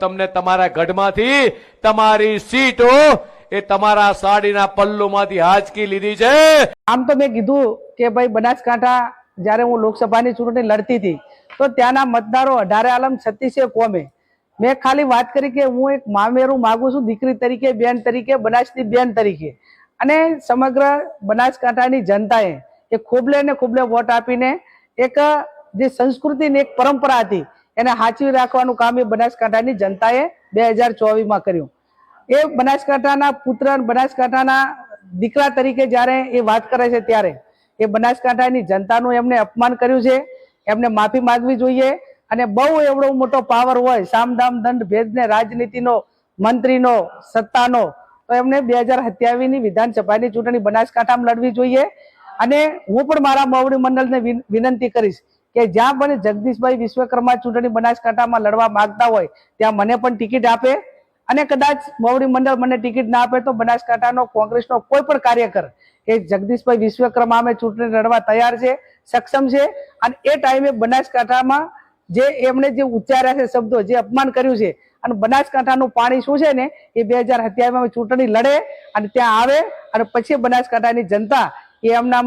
તમને તમારા ગઢમાંથી તમારી સીટો એ તમારા સાડીના પલ્લુમાંથી હાંચકી લીધી છે। આમ તો મેં કીધું કે ભાઈ બનાસકાંઠા જ્યારે હું લોકસભાની ચૂંટણી લડતી હતી તો ત્યાંના મતદારો 18 આલમ 36 કોમે મેં ખાલી વાત કરી કે હું એક મામેરું માગું છું, દીકરી તરીકે, બેન તરીકે, બનાસની બેન તરીકે, અને સમગ્ર બનાસકાંઠાની જનતાએ એ ખોબલે ને ખોબલે વોટ આપીને એક જે સંસ્કૃતિ ને એક પરંપરા હતી એને સાચવી રાખવાનું કામ એ બનાસકાંઠાની જનતાએ 2024માં કર્યું। એ બનાસકાંઠાના પુત્ર, બનાસકાંઠાના દીકરા તરીકે જ્યારે એ વાત કરે છે ત્યારે એ બનાસકાંઠાની જનતાનું એમને અપમાન કર્યું છે, એમને માફી માંગવી જોઈએ। અને બહુ એવડો મોટો પાવર હોય, સામદામ દંડ ભેદ ને રાજનીતિનો, મંત્રીનો, સત્તાનો, તો એમને 2027ની વિધાનસભાની ચૂંટણી બનાસકાંઠામાં લડવી જોઈએ। અને હું પણ મારા મોવડી મંડળને વિનંતી કરીશ કે જ્યાં પણ જગદીશભાઈ વિશ્વકર્મા ચૂંટણી બનાસકાંઠામાં લડવા માંગતા હોય ત્યાં મને પણ ટિકિટ આપે, અને કદાચ મોવડી મંડળ મને ટિકિટ ના આપે તો બનાસકાંઠાનો કોંગ્રેસનો કોઈ પણ કાર્યકર એ જગદીશભાઈ વિશ્વકર્મા અમે ચૂંટણી લડવા તૈયાર છે, સક્ષમ છે। અને એ ટાઈમે બનાસકાંઠામાં જે એમણે જે ઉચ્ચાર્યા છે શબ્દો, જે અપમાન કર્યું છે, અને બનાસકાંઠાનું પાણી શું છે ને એ 2027માં ચૂંટણી લડે અને ત્યાં આવે, અને પછી બનાસકાંઠાની જનતા એ એમના